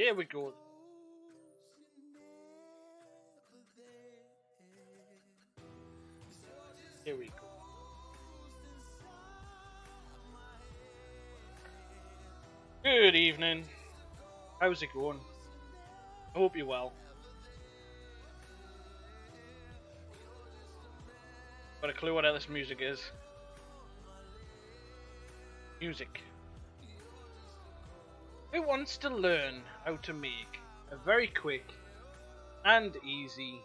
Here we go. Here we go. Good evening. How's it going? I hope you're well. Got a clue what this music is? Music. Who wants to learn how to make a very quick and easy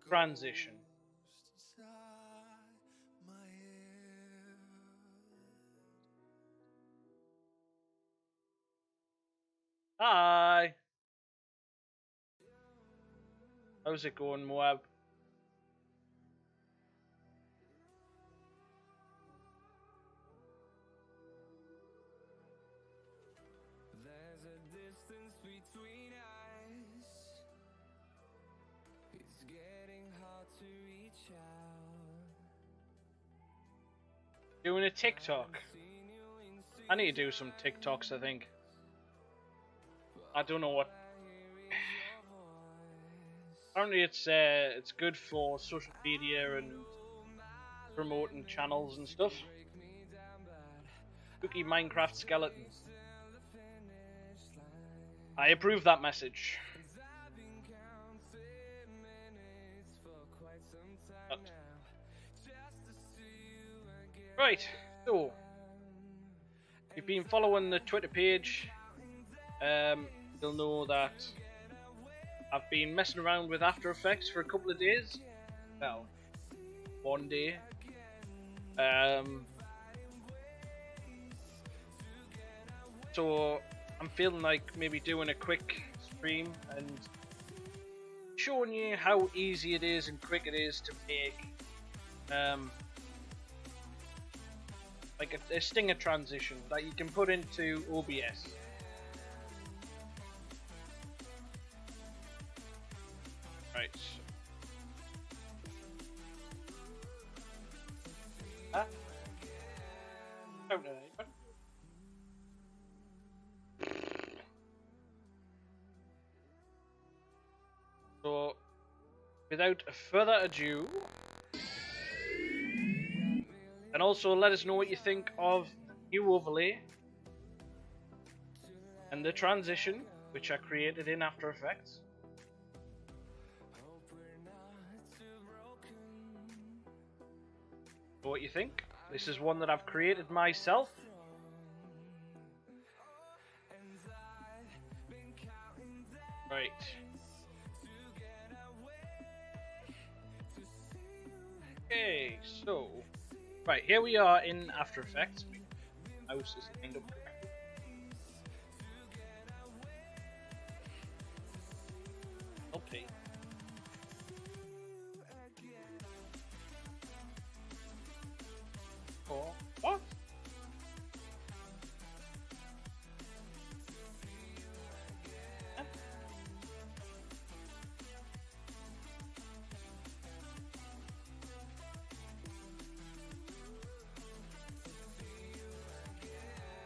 transition? Hi! How's it going, Moab? There's a distance between us. It's getting hard to reach out. Doing a TikTok. I need to do some TikToks, I think. I don't know what. Apparently it's good for social media and promoting channels and stuff. Cookie Minecraft skeletons. I approve that message. But. Right, so if you've been following the Twitter page, you'll know that I've been messing around with After Effects for a couple of days. Well, one day. So I'm feeling like maybe doing a quick stream and showing you how easy it is and quick it is to make like a stinger transition that you can put into OBS. Right. Don't know anybody. So, without further ado, and also let us know what you think of the new overlay and the transition which I created in After Effects. What you think? This is one that I've created myself. Right. Okay, so right, here we are in After Effects. Mouse is lined up correctly. Okay. Oh, what? Huh?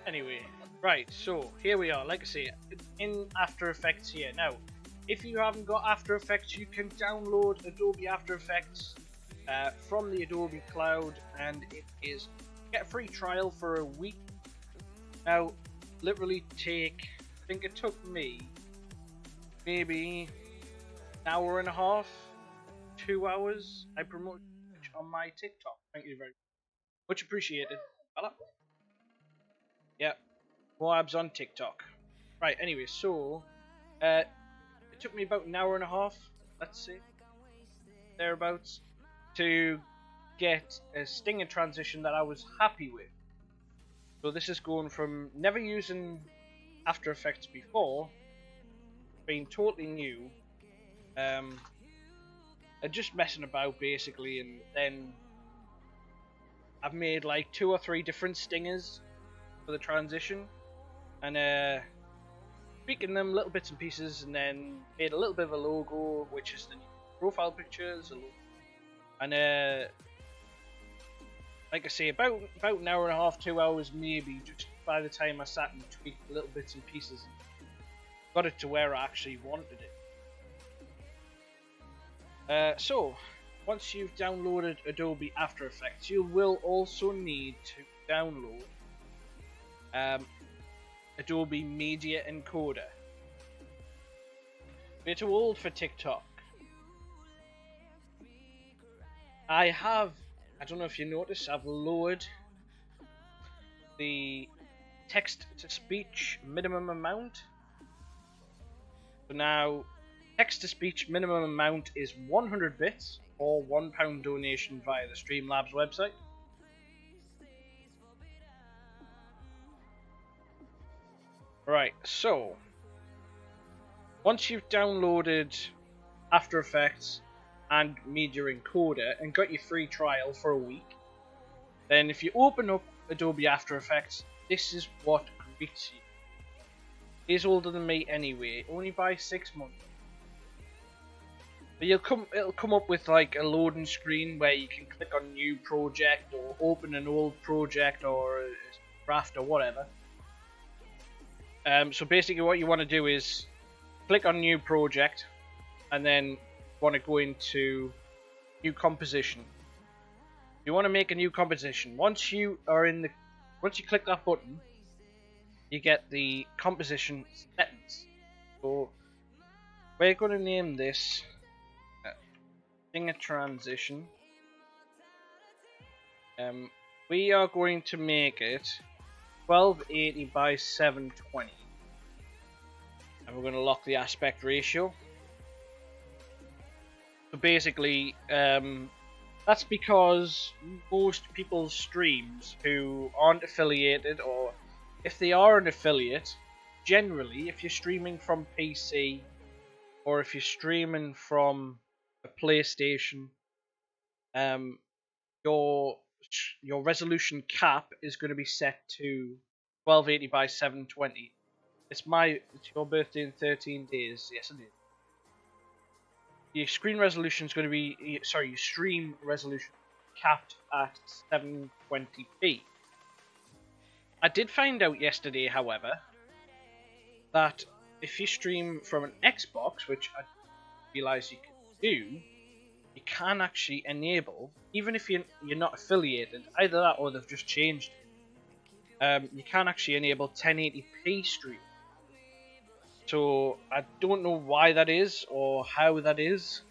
Anyway, right, so here we are, like I say, in After Effects here. Now, if you haven't got After Effects, you can download Adobe After Effects from the Adobe Cloud, and it is get a free trial for a week. Now, literally I think it took me maybe an hour and a half, 2 hours. I promoted on my TikTok. Thank you very much appreciated. Hello. Yeah, Moab's on TikTok. Right, anyway, so it took me about an hour and a half, let's say, thereabouts, to get a stinger transition that I was happy with. So this is going from never using After Effects before, being totally new, and just messing about basically, and then I've made like 2 or 3 different stingers for the transition, and tweaking them little bits and pieces, and then made a little bit of a logo, which is the new profile pictures, and like I say, about an hour and a half, 2 hours maybe, just by the time I sat and tweaked little bits and pieces. got it to where I actually wanted it. So, once you've downloaded Adobe After Effects, you will also need to download Adobe Media Encoder. We're too old for TikTok. I don't know if you noticed, I've lowered the text-to-speech minimum amount. So now, text-to-speech minimum amount is 100 bits or £1 donation via the Streamlabs website. Right, so once you've downloaded After Effects and Media Encoder and got your free trial for a week, then if you open up Adobe After Effects, this is what greets you. He's older than me anyway, only by 6 months. But it'll come up with like a loading screen where you can click on New Project or open an old project or a draft or whatever. So basically what you want to do is click on New Project and then want to go into New Composition. You want to make a new composition. Once you click that button, you get the composition settings. So we're going to name this Singer Transition. We are going to make it 1280 by 720, and we're going to lock the aspect ratio. So basically, that's because most people's streams who aren't affiliated, or if they are an affiliate, generally, if you're streaming from PC or if you're streaming from a PlayStation, your resolution cap is going to be set to 1280 by 720. It's your birthday in 13 days. Yes, it is. Your screen resolution is going to be, your stream resolution capped at 720p. I did find out yesterday, however, that if you stream from an Xbox, which I realised you can do, you can actually enable, even if you're not affiliated, either that or they've just changed it, you can actually enable 1080p stream. So I don't know why that is or how that is,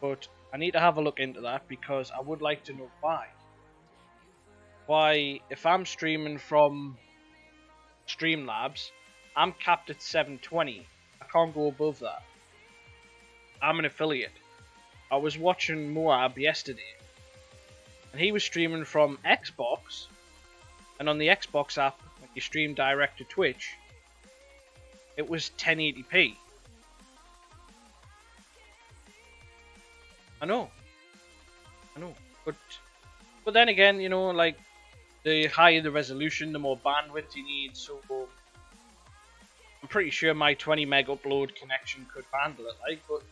but I need to have a look into that because I would like to know why. Why, if I'm streaming from Streamlabs, I'm capped at 720. I can't go above that. I'm an affiliate. I was watching Moab yesterday, and he was streaming from Xbox, and on the Xbox app, when you stream direct to Twitch, it was 1080p. I know, but then again, like, the higher the resolution, the more bandwidth you need, so I'm pretty sure my 20 meg upload connection could handle it, like, but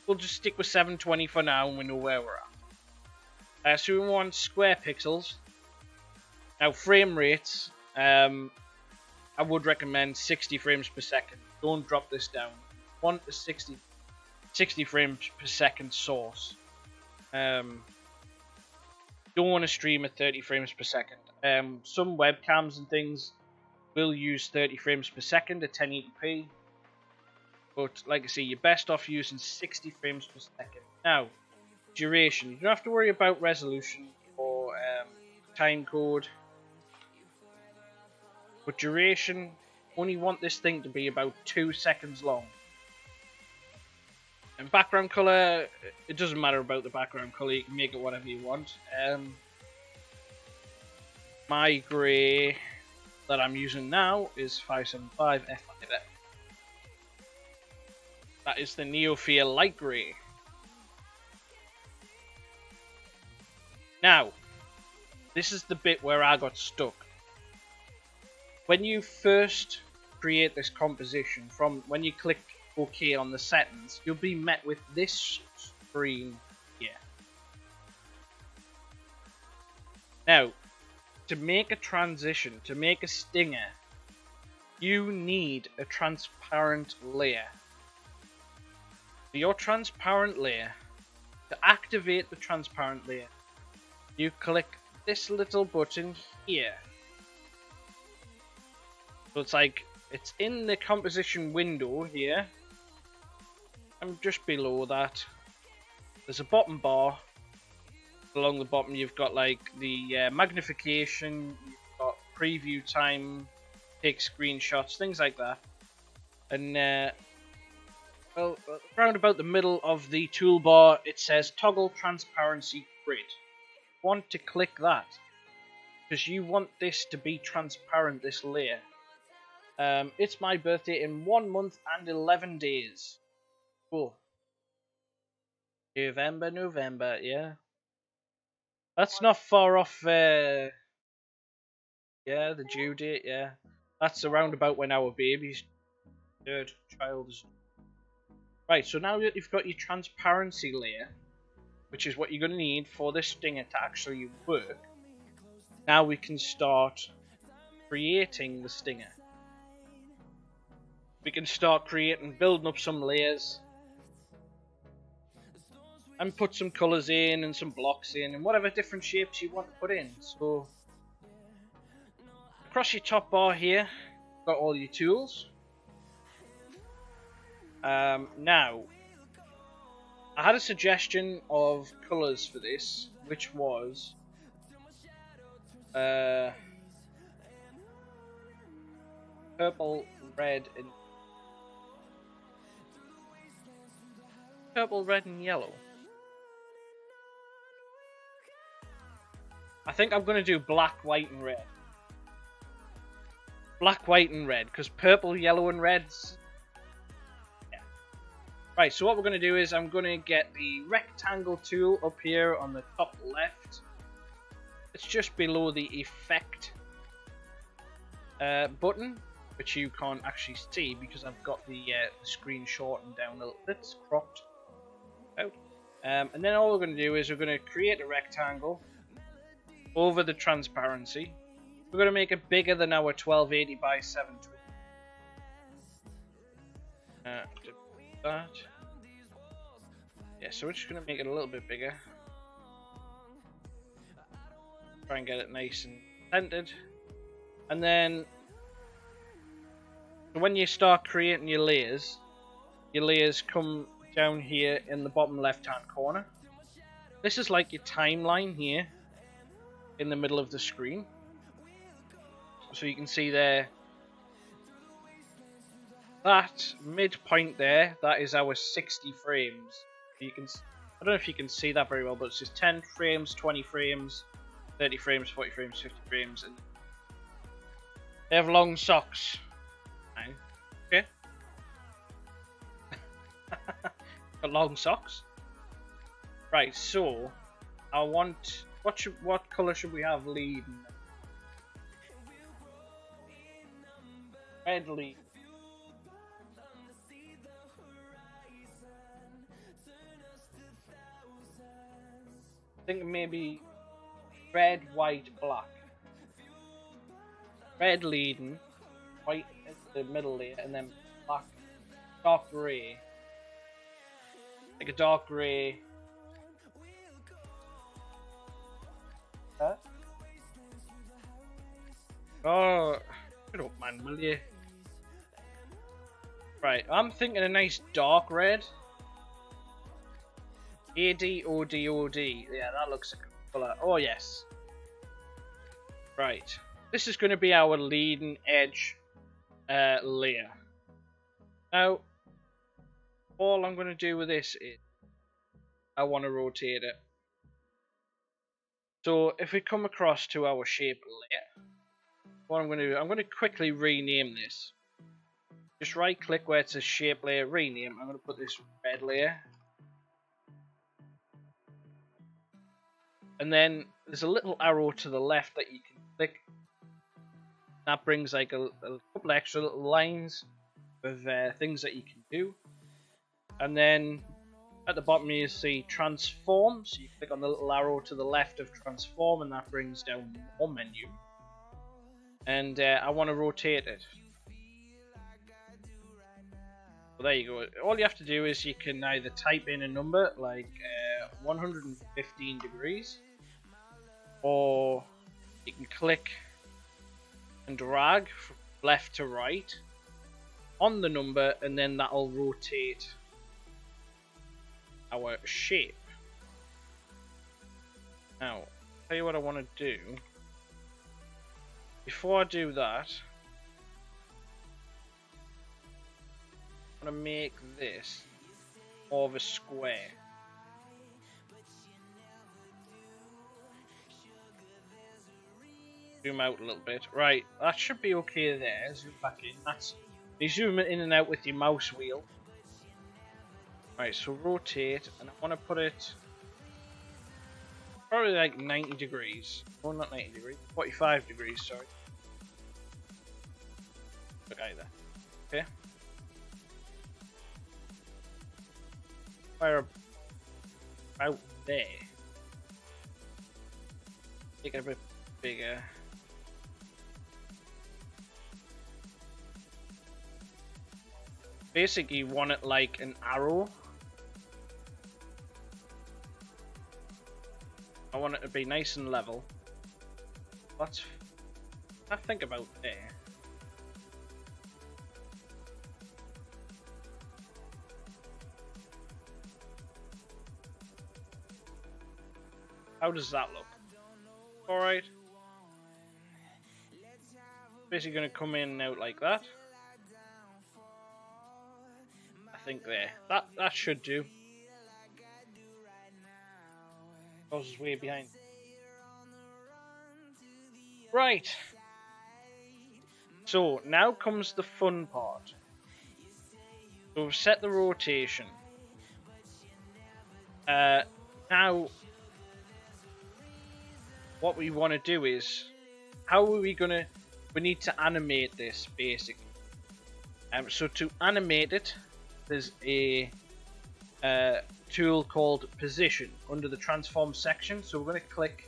we'll just stick with 720 for now and we know where we're at. So we want square pixels. Now frame rates, I would recommend 60 frames per second. Don't drop this down. Want a 60 frames per second source. Don't want to stream at 30 frames per second. Some webcams and things will use 30 frames per second at 1080p. But like I say, you're best off using 60 frames per second. Now, duration. You don't have to worry about resolution or time code. But duration, only want this thing to be about 2 seconds long. And background color, it doesn't matter about the background color, you can make it whatever you want. My grey that I'm using now is 575 F5F. That is the Neophil light grey. Now, this is the bit where I got stuck. When you first create this composition, from when you click OK on the settings, you'll be met with this screen here. Now, to make a transition, to make a stinger, you need a transparent layer. For your transparent layer, to activate the transparent layer, you click this little button here. So it's like, it's in the composition window here, and just below that, there's a bottom bar. Along the bottom, you've got like the magnification, you've got preview time, take screenshots, things like that. And well, around about the middle of the toolbar, it says toggle transparency grid. You want to click that because you want this to be transparent, this layer. It's my birthday in 1 month and 11 days. Cool. November, yeah. That's not far off, yeah, the due date, yeah. That's around about when our baby's third child is. Right, so now that you've got your transparency layer, which is what you're going to need for this stinger to actually work, now we can start creating the stinger. We can start building up some layers, and put some colours in and some blocks in and whatever different shapes you want to put in. So across your top bar here, got all your tools. Now, I had a suggestion of colours for this, which was purple, red, and yellow. I think I'm going to do black, white, and red. Black, white, and red, because purple, yellow, and red's... Yeah. Right, so what we're going to do is I'm going to get the rectangle tool up here on the top left. It's just below the effect button, which you can't actually see because I've got the screen shortened down a little bit. It's cropped out. And then all we're going to do is we're going to create a rectangle over the transparency. We're going to make it bigger than our 1280 by 720. That. Yeah, so we're just going to make it a little bit bigger. Try and get it nice and centered. And then, when you start creating your layers come down here in the bottom left hand corner. This is like your timeline here in the middle of the screen. So you can see there, that midpoint there, that is our 60 frames. You can, I don't know if you can see that very well, but it's just 10 frames, 20 frames, 30 frames, 40 frames, 50 frames, and they have long socks. Okay. Got long socks. Right, so I want, what colour should we have leading? Red lead. I think maybe red, white, black. Red leading, white is the middle layer, and then black, dark grey. Like a dark grey. Huh? Oh, shut up, man, will you? Right, I'm thinking a nice dark red. ADODOD. Yeah, that looks a good colour. Oh, yes. Right. This is going to be our leading edge layer. Now, all I'm going to do with this is I want to rotate it. So if we come across to our shape layer, what I'm going to do, I'm going to quickly rename this. Just right click where it says shape layer, rename. I'm going to put this red layer. And then there's a little arrow to the left that you can click. That brings like a couple extra little lines with things that you can do. And then at the bottom you see transform. So you click on the little arrow to the left of transform and that brings down more menu. And I want to rotate it. Well, there you go. All you have to do is you can either type in a number like 115 degrees, or you can click and drag from left to right on the number, and then that'll rotate our shape. Now, I'll tell you what I want to do. Before I do that, I want to make this more of a square. Zoom out a little bit. Right, that should be okay there. Zoom back in. That's you zoom it in and out with your mouse wheel. Right, so rotate, and I want to put it probably like 90 degrees. Oh, not 90 degrees. 45 degrees, sorry. Look either. Okay. Fire about there. Make it a bit bigger. Basically, you want it like an arrow. I want it to be nice and level. Let's think about there. How does that look? Alright. Basically going to come in and out like that. I think there. That should do. Goes way behind. Right. So now comes the fun part. So we've set the rotation. Now what we want to do is, how are we gonna? We need to animate this basically. So to animate it, there's a tool called Position under the Transform section. So we're going to click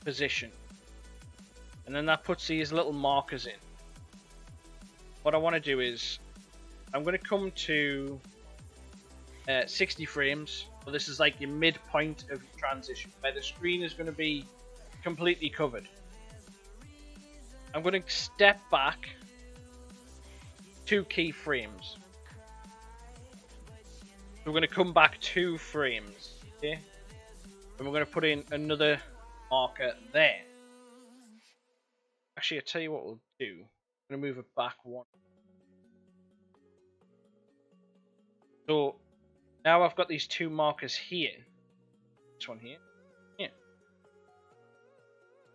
Position, and then that puts these little markers in. What I want to do is, I'm going to come to 60 frames. So this is like your midpoint of your transition, where the screen is going to be completely covered. I'm going to step back 2 keyframes. So we're going to come back 2 frames, okay? And we're going to put in another marker there. Actually, I'll tell you what we'll do. I'm going to move it back 1. So now I've got these 2 markers here. This one here. Here.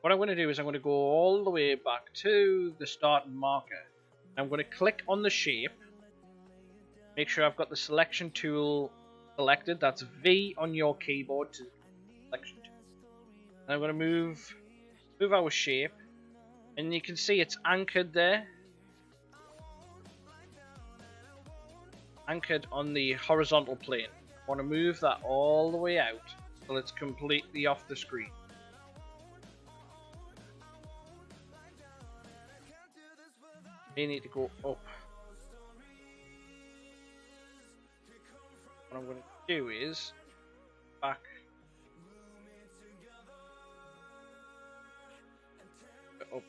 What I'm going to do is I'm going to go all the way back to the starting marker. I'm going to click on the shape. Make sure I've got the selection tool selected. That's V on your keyboard to selection tool. And I'm going to move our shape, and you can see it's anchored there. Anchored on the horizontal plane. I want to move that all the way out until it's completely off the screen. You need to go up. What I'm going to do is back up.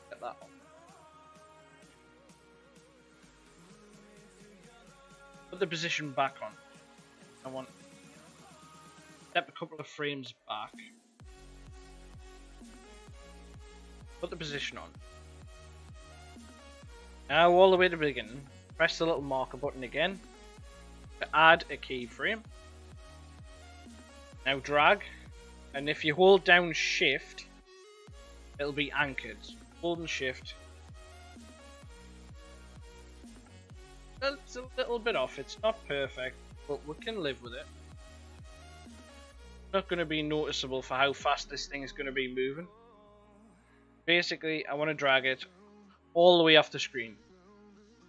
Get that on. Put the position back on. I want step a couple of frames back. Put the position on. Now all the way to the beginning, press the little marker button again to add a keyframe. Now drag, and if you hold down shift, it'll be anchored. Holding shift. It's a little bit off, it's not perfect, but we can live with it. Not going to be noticeable for how fast this thing is going to be moving. Basically, I want to drag it all the way off the screen,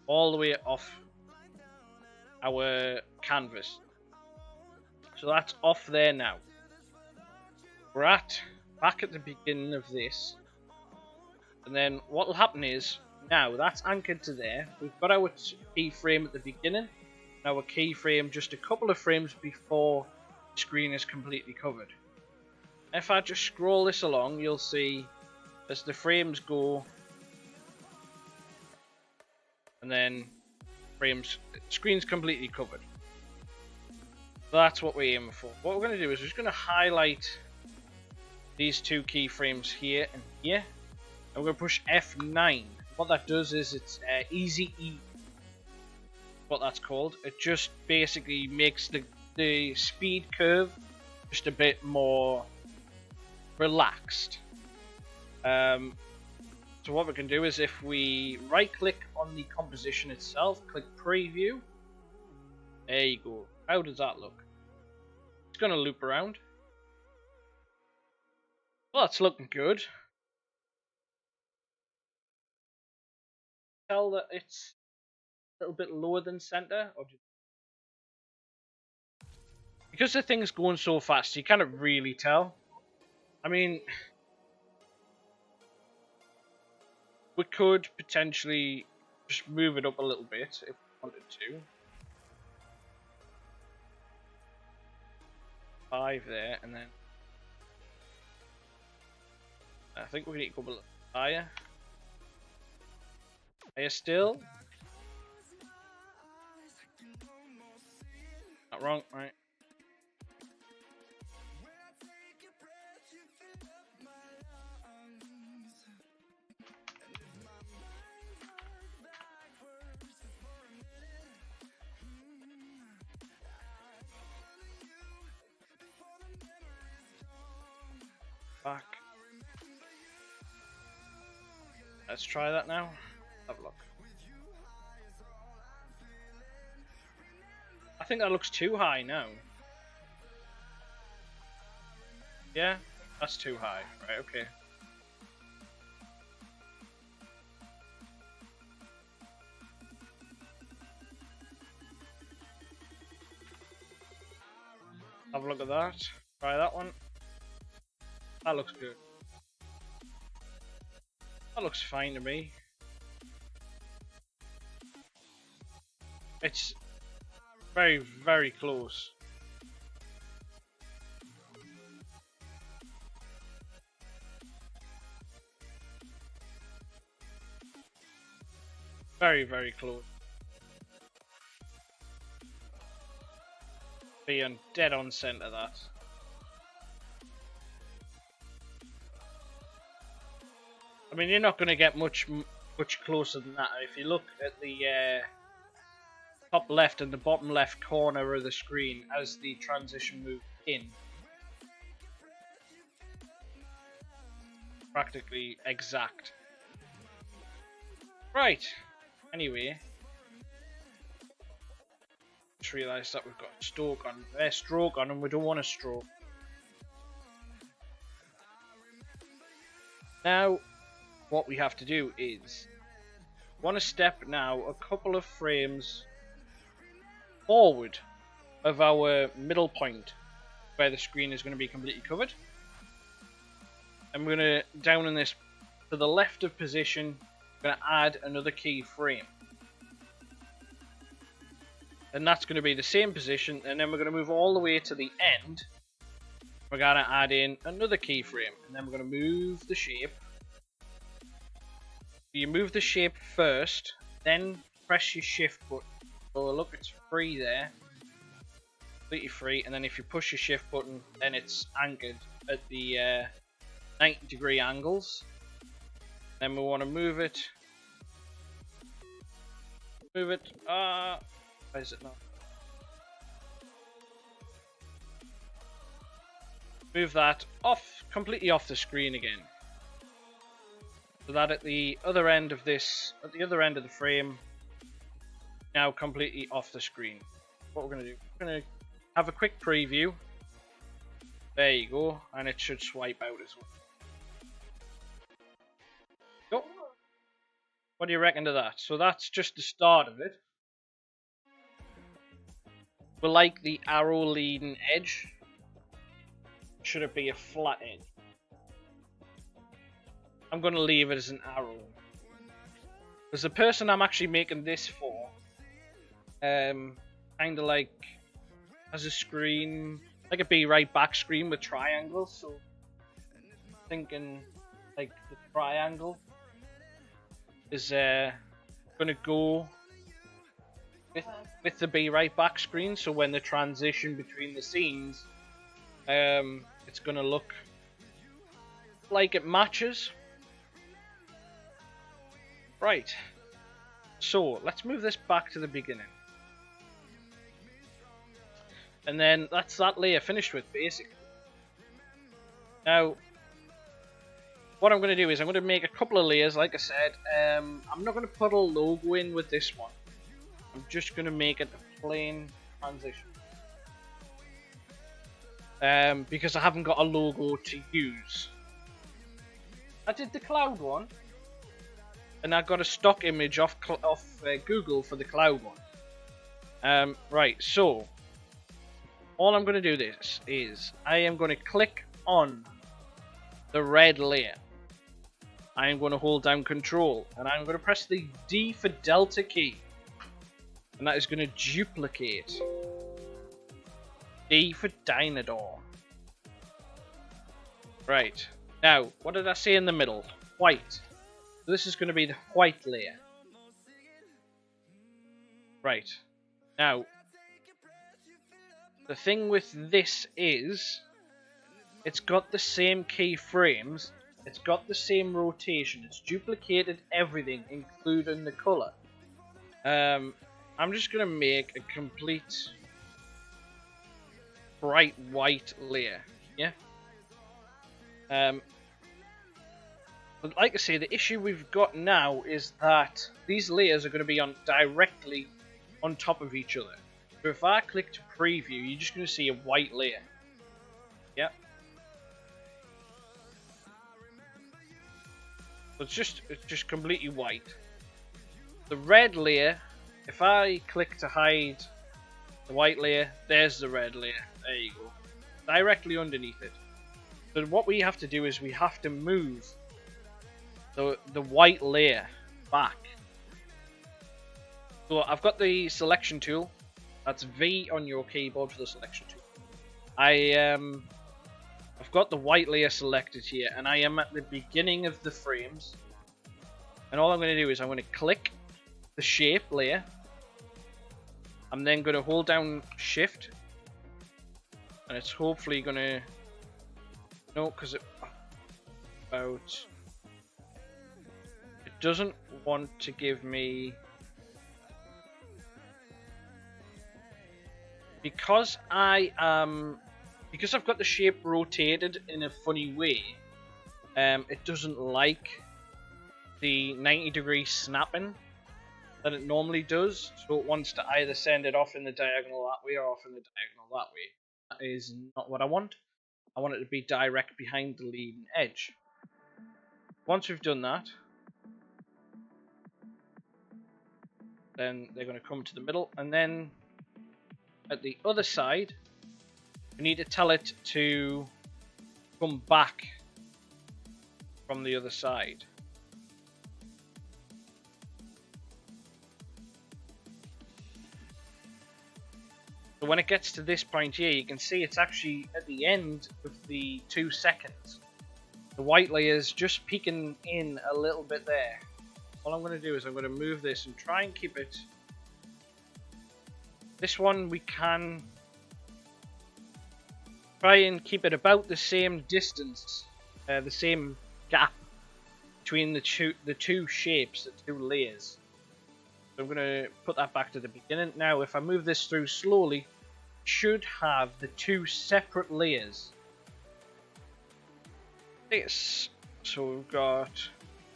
all the way off our canvas. So that's off there now. We're back at the beginning of this. And then what will happen is, now that's anchored to there. We've got our keyframe at the beginning, and our keyframe just a couple of frames before the screen is completely covered. If I just scroll this along, you'll see as the frames go, and then screen's completely covered. That's what we're aiming for. What we're going to do is we're just going to highlight these two keyframes here and here. And we're going to push F9. What that does is it's easy E. What that's called. It just basically makes the speed curve just a bit more relaxed. So what we can do is if we right click on the composition itself, click preview. There you go. How does that look? It's going to loop around. Well, that's looking good. Tell that it's a little bit lower than center, or because the thing's going so fast, you can't really tell. I mean, we could potentially just move it up a little bit if we wanted to. 5 there, and then I think we need to go a little higher. Higher still. Not wrong, right? Back. Let's try that now. Have a look. I think that looks too high now. Yeah, that's too high. Right, okay. Have a look at that. Try that one. That looks good. That looks fine to me. It's very, very close. Very, very close. Being dead on center, that. I mean, you're not going to get much closer than that. If you look at the top left and the bottom left corner of the screen as the transition moves in, practically exact. Right. Anyway, just realised that we've got stroke on, and we don't want a stroke. Now, what we have to do is want to step now a couple of frames forward of our middle point where the screen is going to be completely covered. And we're going to, down in this to the left of position, we're going to add another keyframe. And that's going to be the same position, and then we're going to move all the way to the end. We're going to add in another keyframe, and then we're going to move the shape. You move the shape first, then press your shift button. So look, it's free there. Completely free, and then if you push your shift button, then it's anchored at the 90-degree angles. Then we want to move it. Move it. Where is it now? Move that off, completely off the screen again. So that at the other end of this, at the other end of the frame, now completely off the screen. What we're going to do, we're going to have a quick preview. There you go, and it should swipe out as well. Go. What do you reckon to that? So that's just the start of it. We like the arrow leading edge. Should it be a flat edge? I'm going to leave it as an arrow. Because the person I'm actually making this for, kind of like, has a screen, like a be right back screen with triangles, so thinking like the triangle is gonna go with the be right back screen, so when the transition between the scenes, it's gonna look like it matches. Right, so let's move this back to the beginning. And then that's that layer finished with, basically. Now, what I'm going to do is I'm going to make a couple of layers, like I said. I'm not going to put a logo in with this one. I'm just going to make it a plain transition. Because I haven't got a logo to use. I did the cloud one. And I got a stock image off Google for the cloud one. Right, so all I'm going to do this is I am going to click on the red layer. I am going to hold down Control and I'm going to press the D for Delta key, and that is going to duplicate. D for Dynador. Right, now what did I say in the middle? White. So this is going to be the white layer. Right, now the thing with this is it's got the same keyframes, it's got the same rotation, it's duplicated everything, including the colour. I'm just going to make a complete bright white layer, yeah? But like I say, the issue we've got now is that these layers are going to be directly on top of each other. So if I click to preview, you're just going to see a white layer. Yep. So it's just completely white. The red layer, if I click to hide the white layer, there's the red layer. There you go. Directly underneath it. So what we have to do is we have to move the white layer back. So I've got the selection tool. That's V on your keyboard for the selection tool. I've got the white layer selected here, and I am at the beginning of the frames. And all I'm going to do is I'm going to click the shape layer. I'm then going to hold down Shift, and it's hopefully going to because it doesn't want to give me, because I've got the shape rotated in a funny way. It doesn't like the 90-degree snapping that it normally does, so it wants to either send it off in the diagonal that way or off in the diagonal that way. That is not what I want. I want it to be direct behind the leading edge. Once we've done that, then they're going to come to the middle, and then at the other side, we need to tell it to come back from the other side. So when it gets to this point here, you can see it's actually at the end of the 2 seconds. The white layer is just peeking in a little bit there. All I'm going to do is I'm going to move this and try and keep it. This one we can try and keep it about the same distance, the same gap between the two shapes, the two layers. So I'm going to put that back to the beginning. Now if I move this through slowly, should have the 2 separate layers. This. So we've got,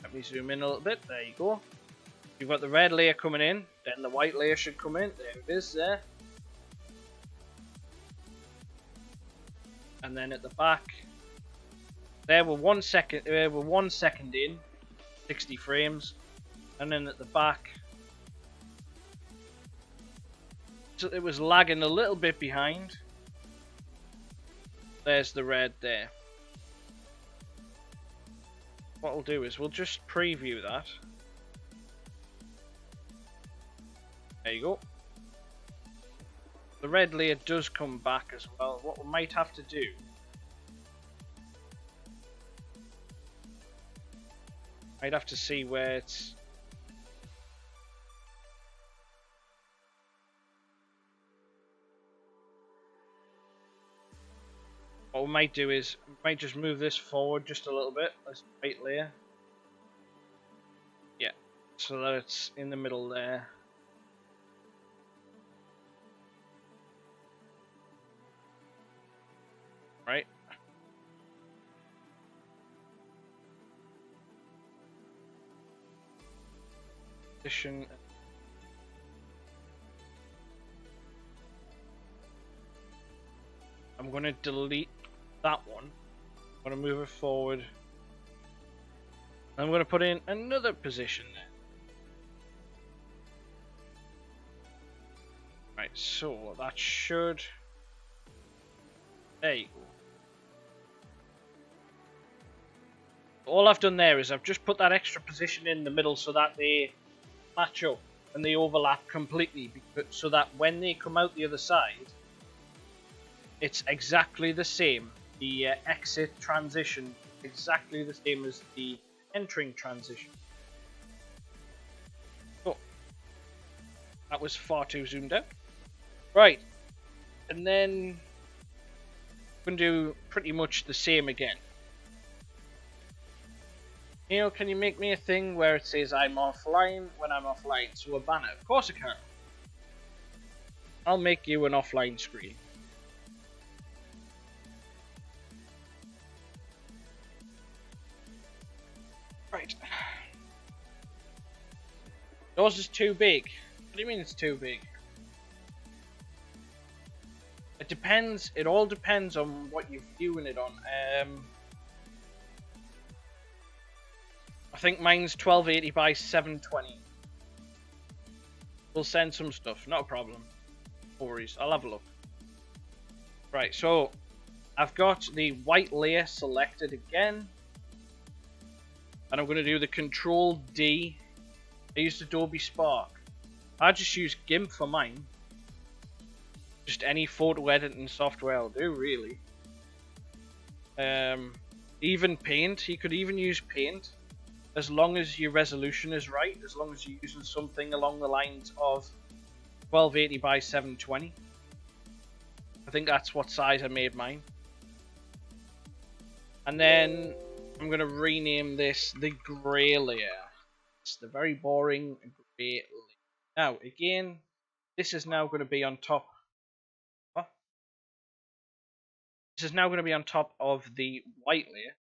let me zoom in a little bit, there you go. You've got the red layer coming in, then the white layer should come in, there it is there. And then at the back, there we're 1 second, we're 1 second in, 60 frames, and then at the back, so it was lagging a little bit behind. There's the red there. what we'll do is we'll just preview that. There you go. The red layer does come back as well. What we might have to do might have to see where it's what we might do is we might just move this forward just a little bit, this white layer. Yeah, so that it's in the middle there. Right. Position. I'm going to delete that one. I'm going to move it forward. I'm going to put in another position there. Right, so that should. There you go. All I've done there is I've just put that extra position in the middle so that they match up and they overlap completely, so that when they come out the other side, it's exactly the same. The exit transition exactly the same as the entering transition. Oh, that was far too zoomed out. Right, and then we can do pretty much the same again. You know, can you make me a thing where it says I'm offline when I'm offline? So a banner. Of course I can. I'll make you an offline screen. Right. Yours is too big. What do you mean it's too big? It depends. It all depends on what you're viewing it on. I think mine's 1280 by 720. We'll send some stuff, not a problem. No worries, I'll have a look. Right, so I've got the white layer selected again. And I'm going to do the Control D. I used Adobe Spark. I just use GIMP for mine. Just any photo editing software will do, really. Even Paint, you could even use Paint. As long as your resolution is right, as long as you're using something along the lines of 1280 by 720. I think that's what size I made mine. And then I'm going to rename this the grey layer. It's the very boring grey layer. Now, again, this is now going to be on top. What? This is now going to be on top of the white layer.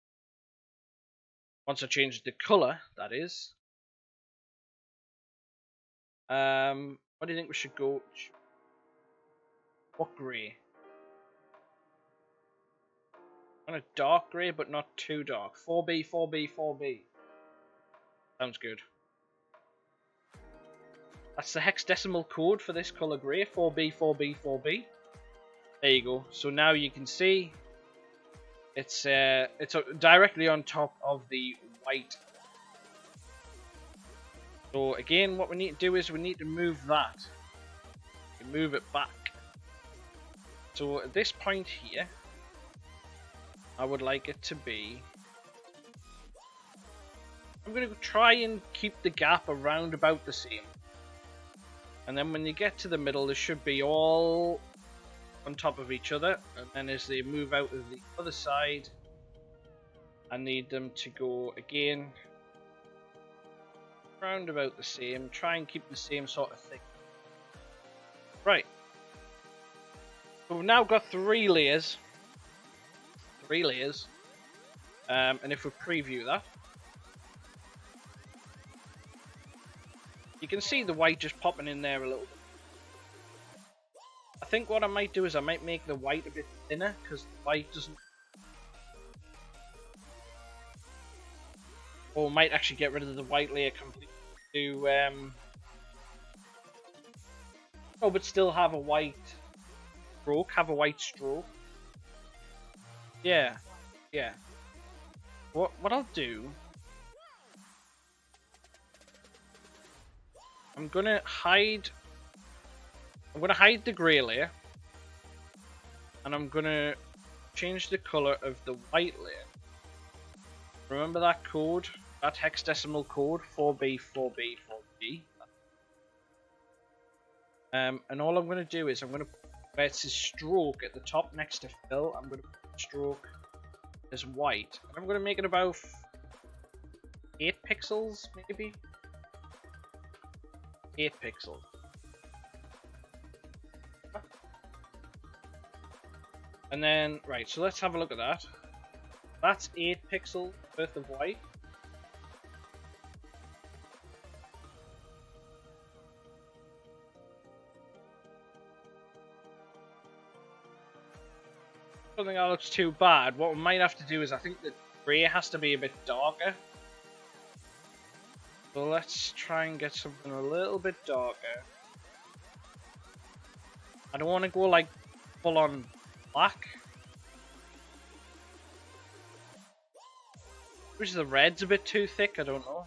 Once I change the colour, that is. What do you think we should go? What grey? On a dark grey, but not too dark. 4B, 4B, 4B. Sounds good. That's the hexadecimal code for this colour grey. 4B, 4B, 4B. There you go. So now you can see it's directly on top of the white. So again, what we need to do is we need to move that. Move it back. So at this point here, I would like it to be. I'm going to try and keep the gap around about the same. And then when you get to the middle, they should be all on top of each other. And then as they move out of the other side, I need them to go again round about the same. Try and keep the same sort of thing. Right. So we've now got 3 layers. 3 layers. And if we preview that, you can see the white just popping in there a little bit. I think what I might do is I might make the white a bit thinner, because the white doesn't. Or might actually get rid of the white layer completely to oh, but still have a white stroke, Yeah, yeah. What I'll do I'm gonna hide the grey layer, and I'm gonna change the color of the white layer. Remember that code, that hexadecimal code, 4B4B 4B. And all I'm gonna do is I'm gonna, where it says stroke at the top next to fill, I'm gonna put stroke as white, and I'm gonna make it about 8 pixels, maybe 8 pixels. And then, right, so let's have a look at that. That's 8 pixels worth of white. I don't think that looks too bad. What we might have to do is, I think the grey has to be a bit darker. So let's try and get something a little bit darker. I don't want to go like full on black. Maybe the red's a bit too thick, I don't know.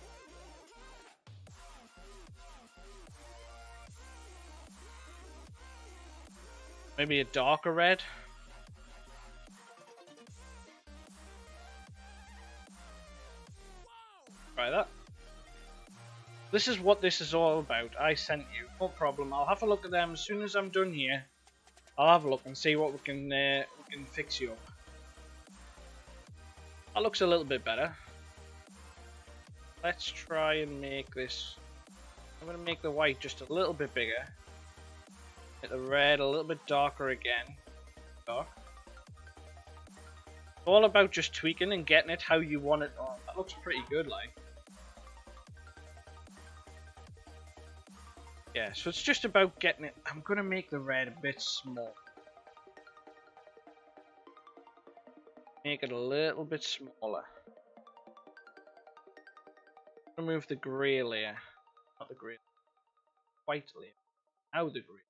Maybe a darker red. Try that. This is what this is all about. I sent you, no problem. I'll have a look at them as soon as I'm done here. I'll have a look and see what we can fix you up. That looks a little bit better. Let's try and make this. I'm gonna make the white just a little bit bigger. Get the red a little bit darker again. Dark. It's all about just tweaking and getting it how you want it on. That looks pretty good, like. Yeah, so it's just about getting it. I'm gonna make the red a bit small. Make it a little bit smaller. Remove the grey layer. Not the grey. White layer. Now the grey.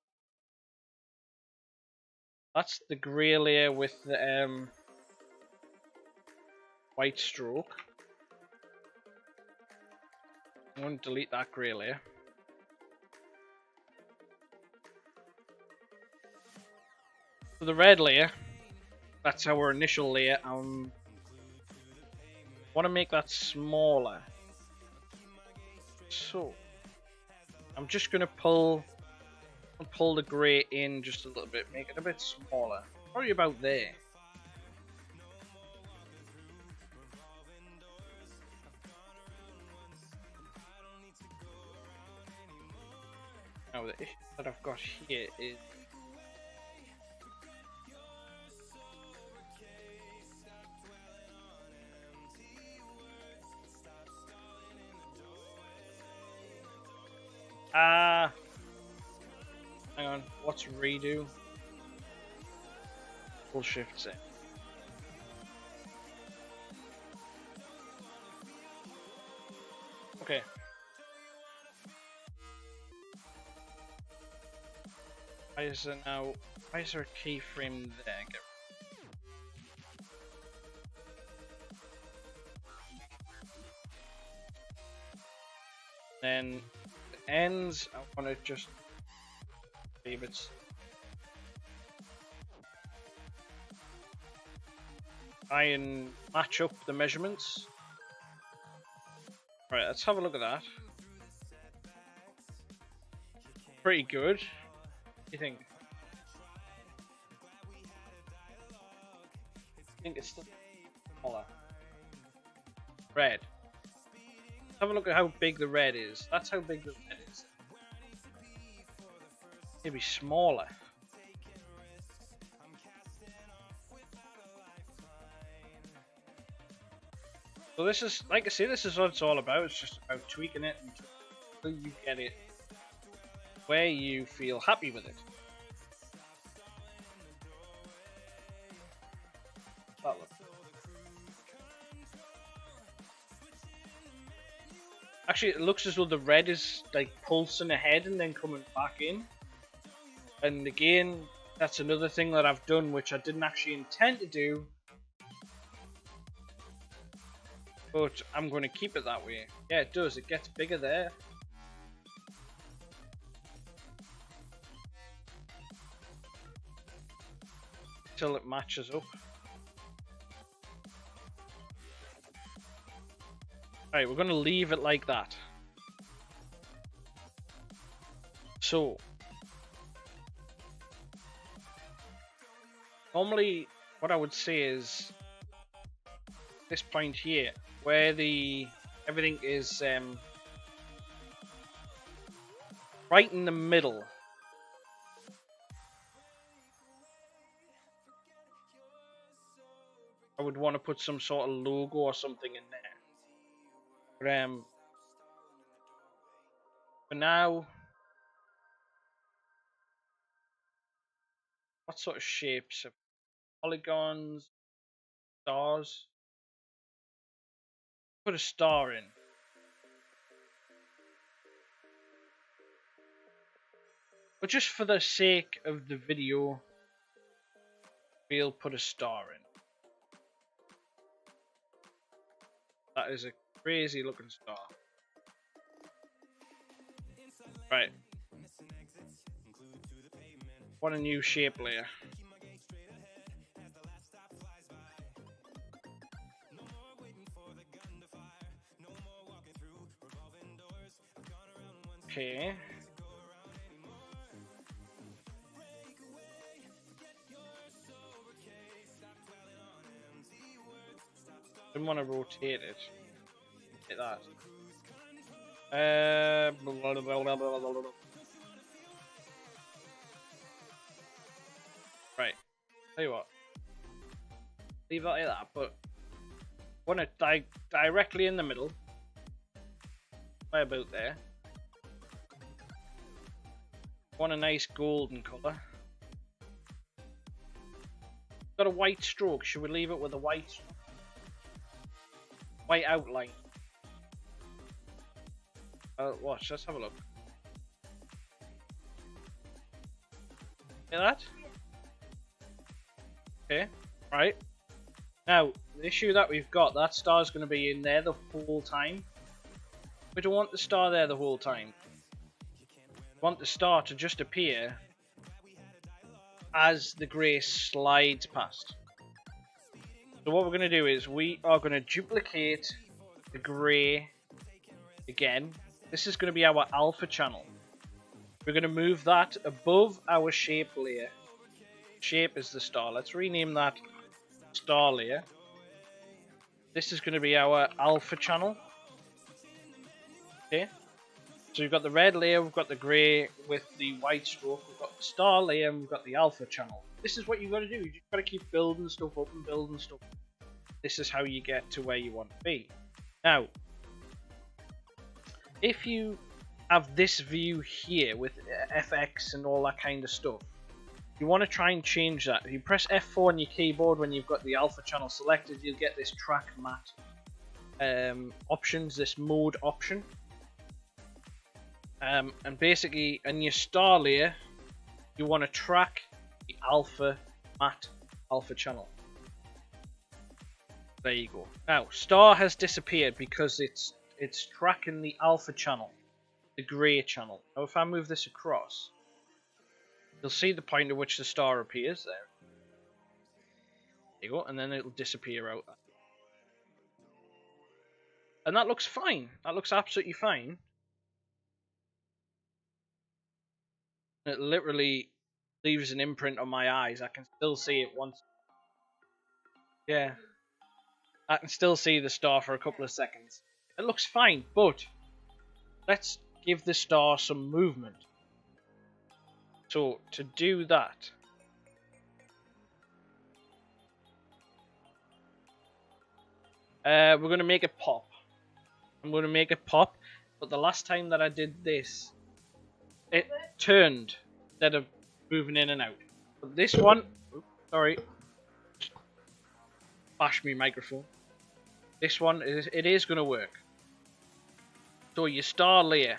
That's the grey layer with the white stroke. I'm going to delete that grey layer. For the red layer, that's our initial layer. Want to make that smaller. So I'm just going to pull the grey in just a little bit, make it a bit smaller. Probably about there. Now the issue that I've got here is hang on, what's redo? Full shift Z. Okay. Why is there a keyframe there? Then the ends, I want to just leave it. Try and match up the measurements. Right, let's have a look at that. Pretty good. What do you think? I think it's still smaller. Red. Let's have a look at how big the red is. That's how big the red is. Maybe smaller. So this is, like I say, this is what it's all about. It's just about tweaking it until you get it where you feel happy with it. That looks. Actually, it looks as though the red is like pulsing ahead and then coming back in. And again, that's another thing that I've done which I didn't actually intend to do. But I'm going to keep it that way. Yeah, it does. It gets bigger there. till it matches up. Right, we're going to leave it like that. So, normally what I would say is this point here, where everything is right in the middle. I would want to put some sort of logo or something in there. But for now, what sort of shapes? Polygons, stars. Put a star in. But just for the sake of the video, we'll put a star in. That is a crazy looking star. Right. What a new shape layer. Okay. Didn't want to rotate it. Like that. Right. Tell you what. Leave that like that, but want it directly in the middle. Right about there. Want a nice golden colour. Got a white stroke. Should we leave it with a white outline? Watch. Let's have a look. See that? Okay. Right. Now, the issue that we've got, that star's going to be in there the whole time. We don't want the star there the whole time. We want the star to just appear as the grey slides past. So what we're going to do is we are going to duplicate the grey again. This is going to be our alpha channel. We're going to move that above our shape layer. Shape is the star. Let's rename that star layer. This is going to be our alpha channel. Okay. So we've got the red layer, we've got the grey with the white stroke, we've got the star layer, and we've got the alpha channel. This is what you've got to do. You've got to keep building stuff up and building stuff up. This is how you get to where you want to be. Now, if you have this view here with FX and all that kind of stuff, you want to try and change that. If you press F4 on your keyboard when you've got the alpha channel selected, you'll get this track matte options, this mode option. And basically, in your star layer, you want to track the matte alpha channel. There you go. Now, star has disappeared because it's tracking the alpha channel, the grey channel. Now, if I move this across, you'll see the point at which the star appears there. There you go, and then it'll disappear out. And that looks fine. That looks absolutely fine. It literally leaves an imprint on my eyes. I can still see it once. Yeah. I can still see the star for a couple of seconds. It looks fine, but let's give the star some movement. So, to do that, we're going to make it pop. I'm going to make it pop, but the last time that I did this, it turned instead of moving in and out. But this one, sorry, bash me microphone. This one it is going to work. So your star layer,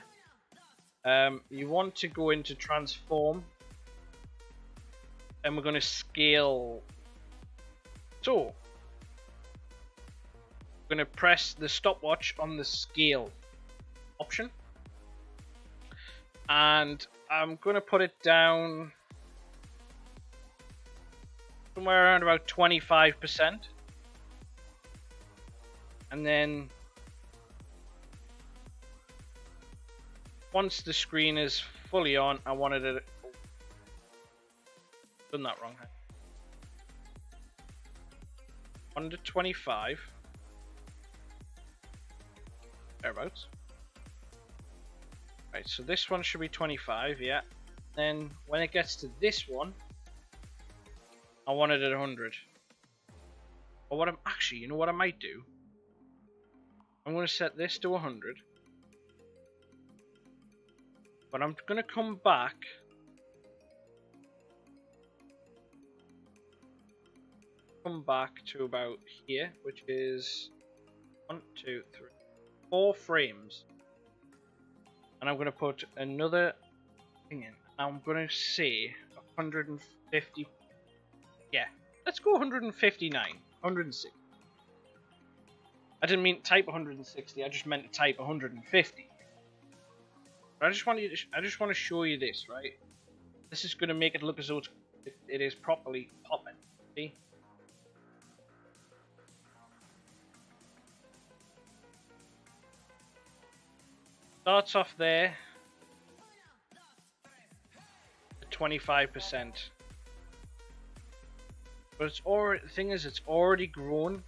you want to go into transform, and we're going to scale. So we're going to press the stopwatch on the scale option. And I'm going to put it down somewhere around about 25%. And then once the screen is fully on, I wanted it. Oh, done that wrong. 125. Thereabouts. Right, so this one should be 25, yeah. Then when it gets to this one, I want it at 100. Or what I'm actually, you know what I might do? I'm going to set this to 100. But I'm going to come back. Come back to about here, which is 1, 2, 3, 4 frames. And I'm going to put another thing in. I'm going to say 150. Yeah, let's go 159. 160. I didn't mean to type 160. I just meant to type 150. But I just want to show you this, right? This is going to make it look as though it is properly popping. See? Starts off there at 25%. But it's already, the thing is, it's already grown.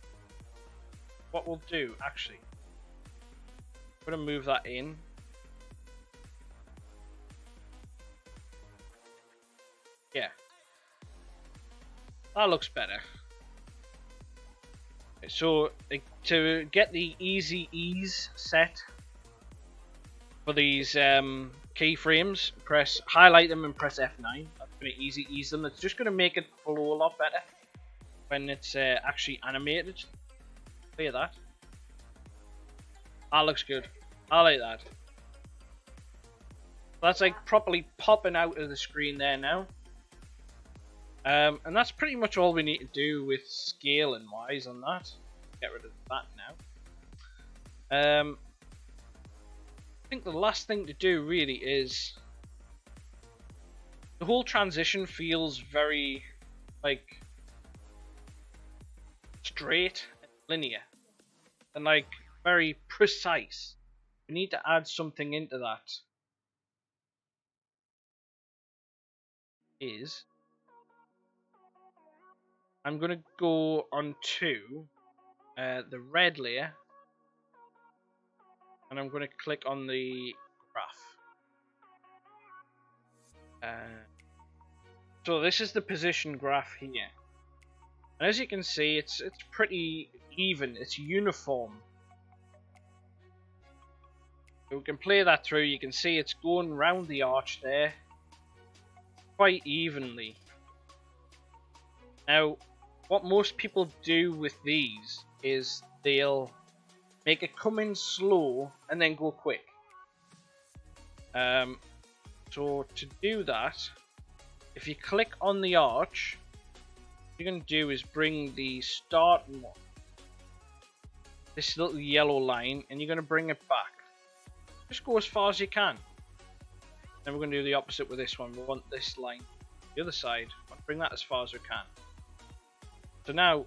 What we'll do, actually, I'm going to move that in. Yeah. That looks better. Okay, so, to get the easy ease set for these keyframes, highlight them and press F9. That's going to easy ease them. It's just going to make it flow a lot better when it's actually animated. Clear that. That looks good. I like that. That's like properly popping out of the screen there now. And that's pretty much all we need to do with scale and wise on that. Get rid of that now. I think the last thing to do really is the whole transition feels very like straight and linear and like very precise. We need to add something into that. I'm going to go onto the red layer and I'm going to click on the graph. So this is the position graph here. And as you can see, it's pretty even, it's uniform. So we can play that through, you can see it's going round the arch there quite evenly. Now, what most people do with these is they'll make it come in slow and then go quick. So to do that, if you click on the arch, what you're going to do is bring the start one, this little yellow line, and you're going to bring it back. Just go as far as you can. Then we're going to do the opposite with this one. We want this line, the other side, bring that as far as we can. So now,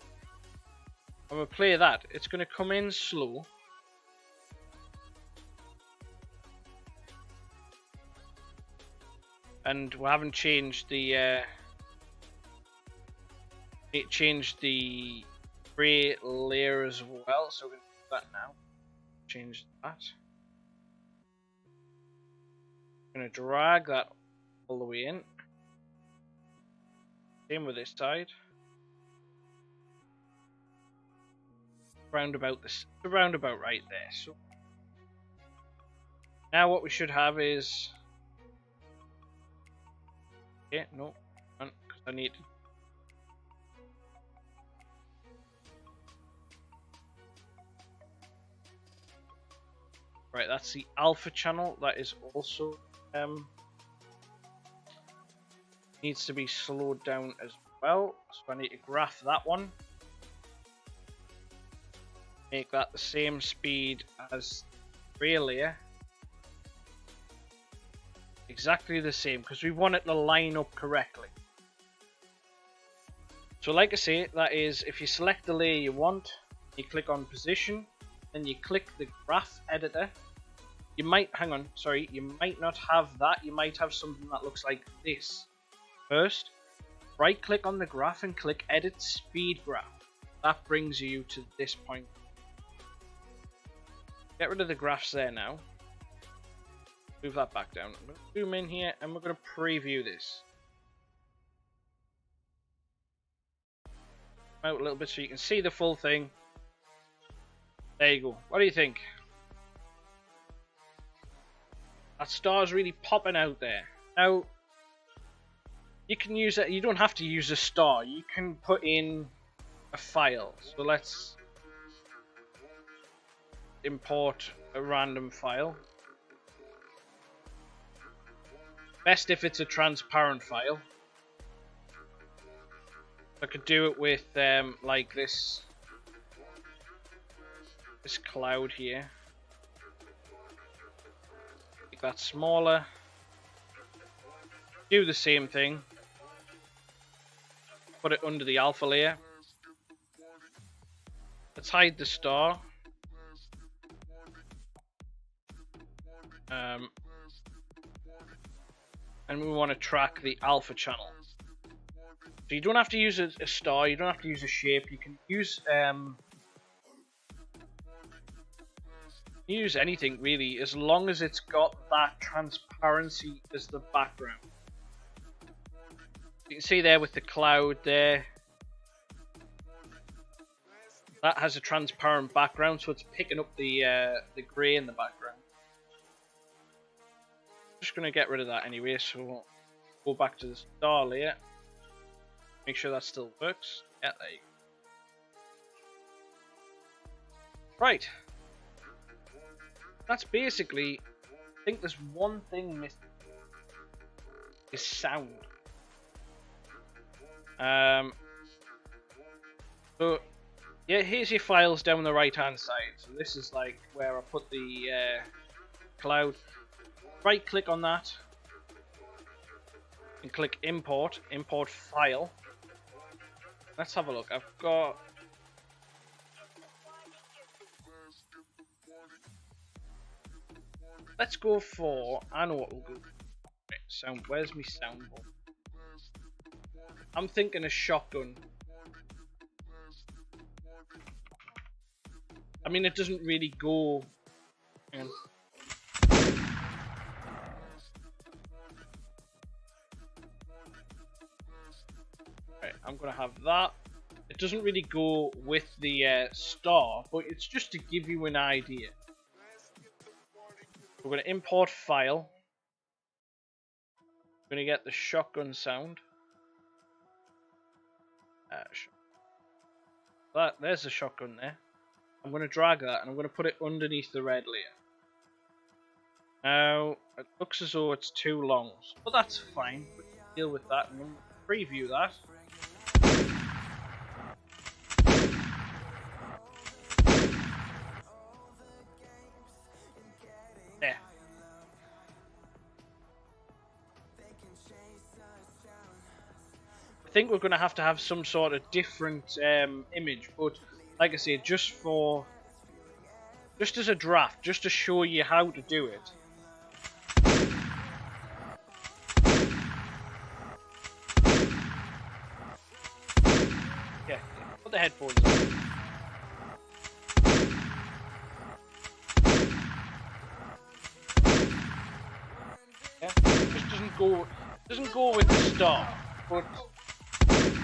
when we play that, it's going to come in slow. And we haven't changed the gray layer as well, so we're going to do that now. Change that. I'm going to drag that all the way in. Same with this side. Roundabout right there. So now what we should have is, okay, no, because I need to. Right, that's the alpha channel. That is also needs to be slowed down as well. So I need to graph that one. Make that the same speed as the gray layer. Exactly the same, because we want it to line up correctly. So like I say, that is if you select the layer you want, you click on position, then you click the graph editor. You might, hang on, sorry, you might not have that, you might have something that looks like this. First, right click on the graph and click edit speed graph. That brings you to this point. Get rid of the graphs there now. Move that back down. I'm going to zoom in here and we're going to preview this. Out a little bit so you can see the full thing. There you go. What do you think? That star's really popping out there. Now, you can use it. You don't have to use a star. You can put in a file. So let's import a random file. Best if it's a transparent file. I could do it with like this cloud here. Make that smaller. Do the same thing. Put it under the alpha layer. Let's hide the star. And we want to track the alpha channel. So you don't have to use a star, you don't have to use a shape, you can use anything really, as long as it's got that transparency as the background. You can see there with the cloud there, that has a transparent background, so it's picking up the grey in the background. Just going to get rid of that anyway, so we'll go back to the star layer. Make sure that still works. Yeah, there you go. Right. That's basically, I think there's one thing missing. Is sound. So, yeah, here's your files down the right hand side. So this is like where I put the cloud. Right click on that. And click import file. Let's have a look. I've got let's go for I know what we'll go. Right, sound, where's my soundboard? I'm thinking a shotgun. I mean it doesn't really go Right, I'm gonna have that. It doesn't really go with the star, but it's just to give you an idea. We're gonna import file. We're gonna get the shotgun sound. There's the shotgun there. I'm gonna drag that and I'm gonna put it underneath the red layer. Now it looks as though it's too long, but that's fine. We can deal with that and we'll preview that. There. I think we're going to have some sort of different image, but like I say, just as a draft, just to show you how to do it. Yeah, put the headphones on. Yeah, it doesn't go with the star, but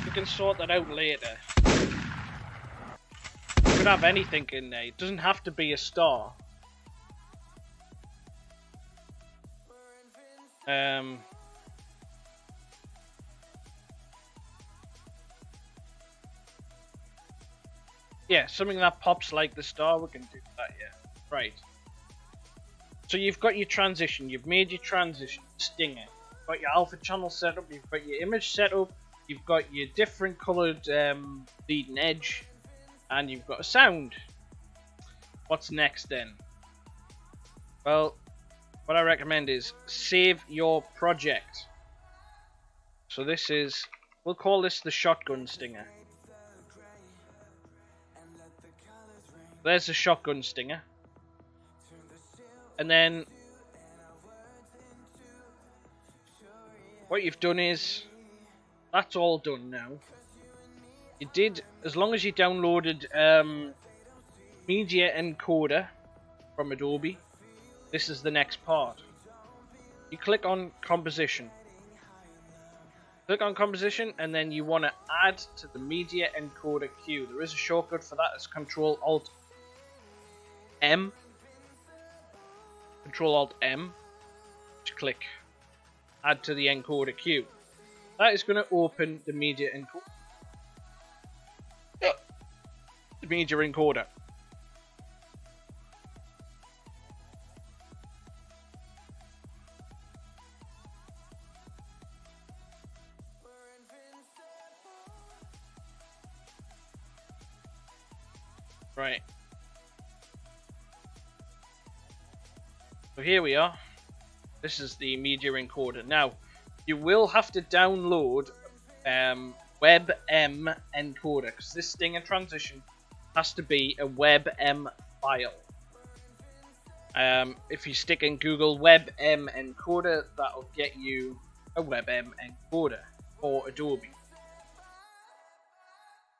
we can sort that out later. You could have anything in there. It doesn't have to be a star. Yeah, something that pops like the star, we can do that, yeah. Right. So you've got your transition, you've made your transition, stinger. You've got your alpha channel set up, you've got your image set up, you've got your different coloured leading edge, and you've got a sound. What's next then? Well, what I recommend is save your project. So this is We'll call this the shotgun stinger. There's the shotgun stinger. And then what you've done is, that's all done now. You did, as long as you downloaded Media Encoder from Adobe, this is the next part. You click on composition. Click on composition, and then you want to add to the Media Encoder queue. There is a shortcut for that. It's Control Alt M. Control Alt M. Just click add to the encoder queue. That is going to open the Media Encoder. The Media Encoder. Right. So here we are. This is the Media Encoder. Now, you will have to download WebM encoder, because this stinger transition has to be a WebM file. If you stick in Google WebM encoder, that'll get you a WebM encoder for Adobe.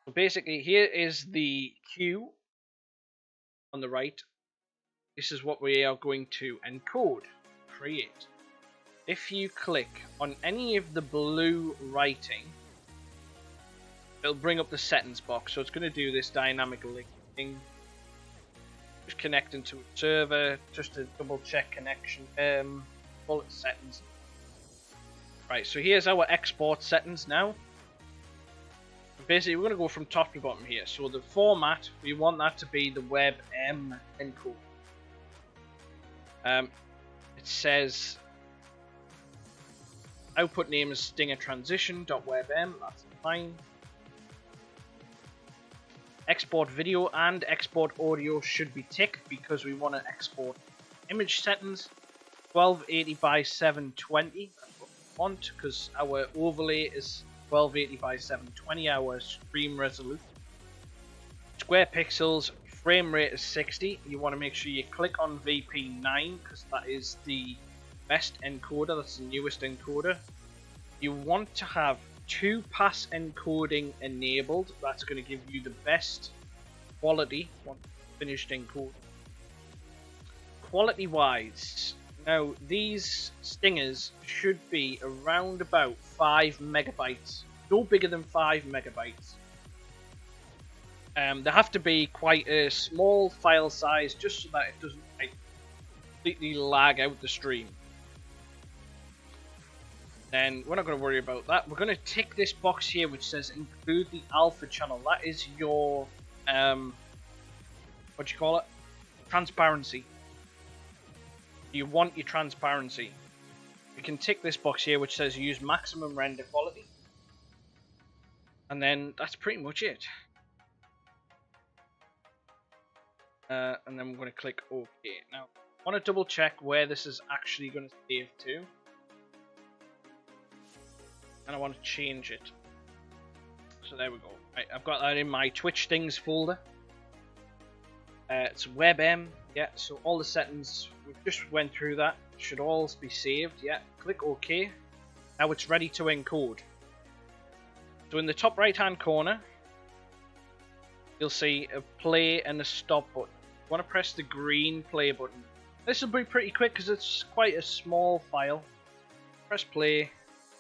So basically, here is the queue on the right. This is what we are going to encode, create. If you click on any of the blue writing, it'll bring up the settings box. So it's going to do this dynamic linking, just connecting to a server, just to double check connection, all its settings. Right, so here's our export settings now. Basically, we're going to go from top to bottom here. So the format, we want that to be the WebM encode. It says output name is stinger transition.webm. That's fine. Export video and export audio should be ticked because we want to export image settings. 1280 by 720. That's what we want because our overlay is 1280 by 720, our stream resolution. Square pixels, frame rate is 60. You want to make sure you click on VP9 because that is the best encoder, that's the newest encoder. You want to have 2-pass encoding enabled. That's going to give you the best quality once finished encoding. Quality wise, now these stingers should be around about 5 megabytes, no bigger than 5 megabytes. They have to be quite a small file size just so that it doesn't completely lag out the stream. Then we're not going to worry about that. We're going to tick this box here which says include the alpha channel. That is your what do you call it? Transparency. You want your transparency. You can tick this box here which says use maximum render quality. And then that's pretty much it. And then we're going to click OK. Now, I want to double check where this is actually going to save to. And I want to change it. So there we go. Right, I've got that in my Twitch things folder. It's WebM. Yeah, so all the settings, we just went through that. Should all be saved. Yeah, click OK. Now it's ready to encode. So in the top right hand corner, you'll see a play and a stop button. You want to press the green play button. This will be pretty quick because it's quite a small file. Press play.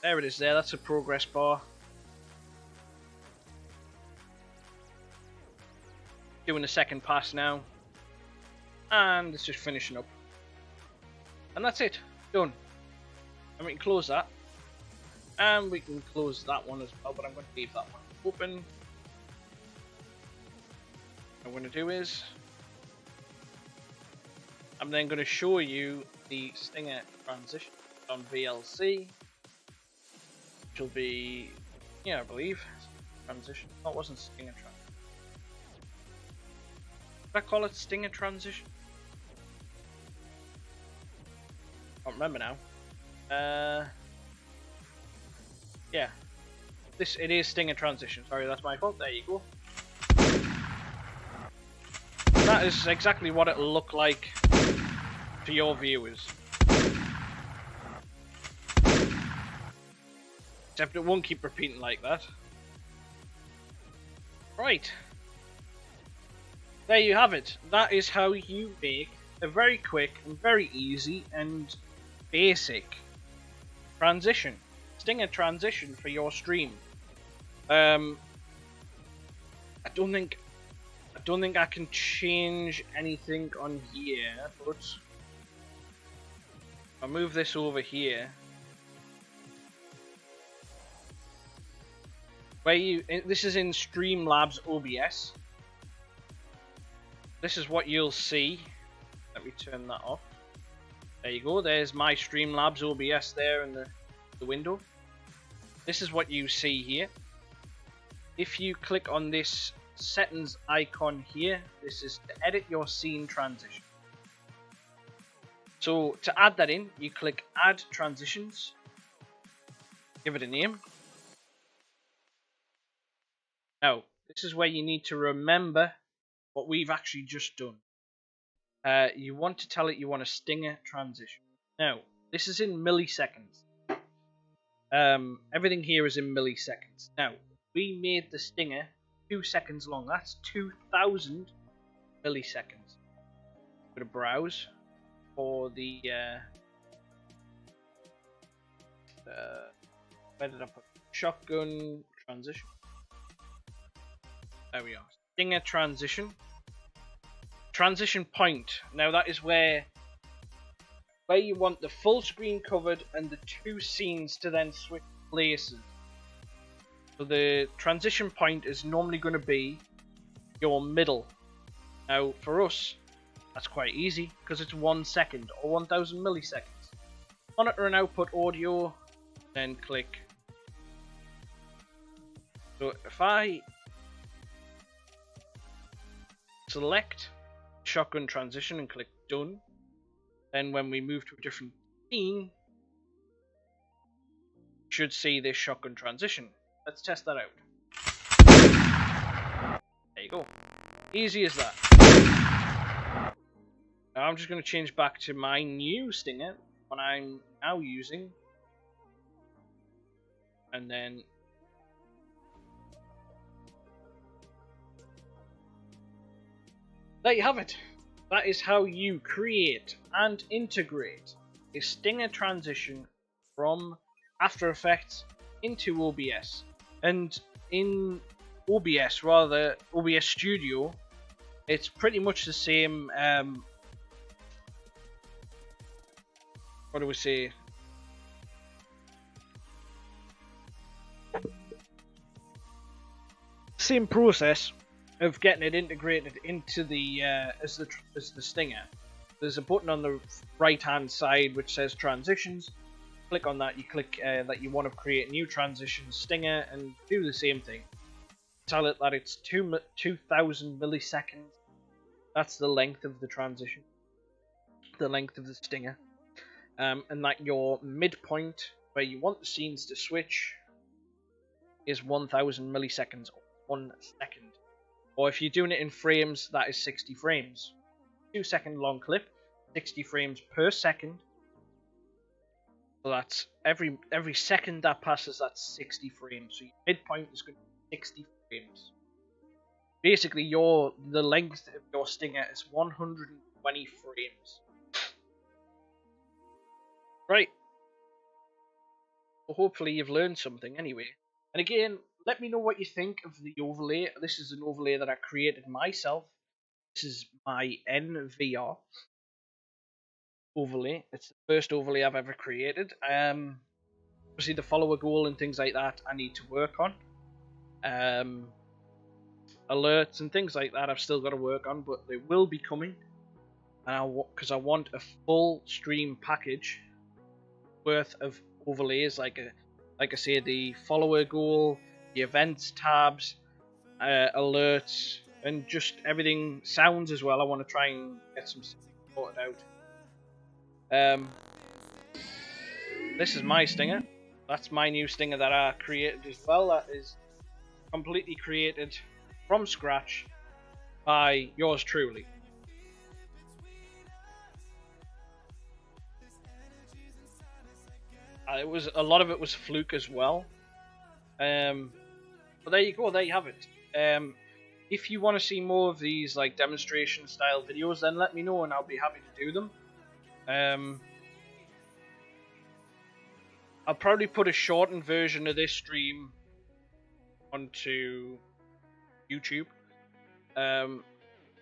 There it is there, that's a progress bar. Doing the second pass now. And it's just finishing up. And that's it. Done. And we can close that. And we can close that one as well, but I'm going to leave that one open. What I'm going to do is, I'm then going to show you the stinger transition on VLC. Which will be, yeah, I believe, transition. Oh, it wasn't stinger transition. Did I call it stinger transition? I don't remember now. Yeah. it is Stinger transition. Sorry, that's my fault. There you go. That is exactly what it'll look like for your viewers. Except it won't keep repeating like that. Right. There you have it. That is how you make a very quick and very easy and basic transition. Stinger transition for your stream. I don't think I can change anything on here, but I'll move this over here. This is in Streamlabs OBS. This is what you'll see. Let me turn that off. There you go. There's my Streamlabs OBS there in the window. This is what you see here. If you click on this settings icon here, this is to edit your scene transition. So to add that in, you click Add Transitions. Give it a name. Now, this is where you need to remember what we've actually just done. You want to tell it you want a Stinger transition. Now, this is in milliseconds. Everything here is in milliseconds. Now, we made the Stinger 2 seconds long. That's 2,000 milliseconds. Go to browse for the where did I put shotgun transition? There we are. Stinger transition. Transition point. Now that is where you want the full screen covered and the 2 scenes to then switch places. So the transition point is normally going to be your middle. Now for us, that's quite easy because it's 1 second or 1000 milliseconds. Monitor and output audio, then click. So if I select shotgun transition and click done, then when we move to a different scene, you should see this shotgun transition. Let's test that out. There you go. Easy as that. Now I'm just going to change back to my new Stinger, one I'm now using. And then there you have it. That is how you create and integrate a Stinger transition from After Effects into OBS. And in OBS, rather OBS Studio, it's pretty much the same. What do we say? Same process of getting it integrated into the as the Stinger. There's a button on the right hand side which says transitions. Click on that, you click that you want to create new transition Stinger and do the same thing. Tell it that it's 2000 milliseconds. That's the length of the transition, the length of the Stinger, and that your midpoint where you want the scenes to switch is 1000 milliseconds or 1 second. Or if you're doing it in frames, that is 60 frames. 2 second long clip, 60 frames per second. So that's every second that passes, that's 60 frames. So your midpoint is going to be 60 frames. Basically, the length of your Stinger is 120 frames. Right. Well, hopefully you've learned something anyway. And again, let me know what you think of the overlay. This is an overlay that I created myself. This is my NVR overlay. It's the first overlay I've ever created. Obviously the follower goal and things like that I need to work on. Alerts and things like that I've still got to work on, but they will be coming. And because I want a full stream package worth of overlays, like I say, the follower goal, the events tabs, alerts, and just everything. Sounds as well. I want to try and get some sorted out. This is my Stinger. That's my new stinger that I created as well. That is completely created from scratch by yours truly. It was a lot of it was fluke as well. But there you go. There you have it. If you want to see more of these like demonstration style videos, then let me know and I'll be happy to do them. I'll probably put a shortened version of this stream onto YouTube. And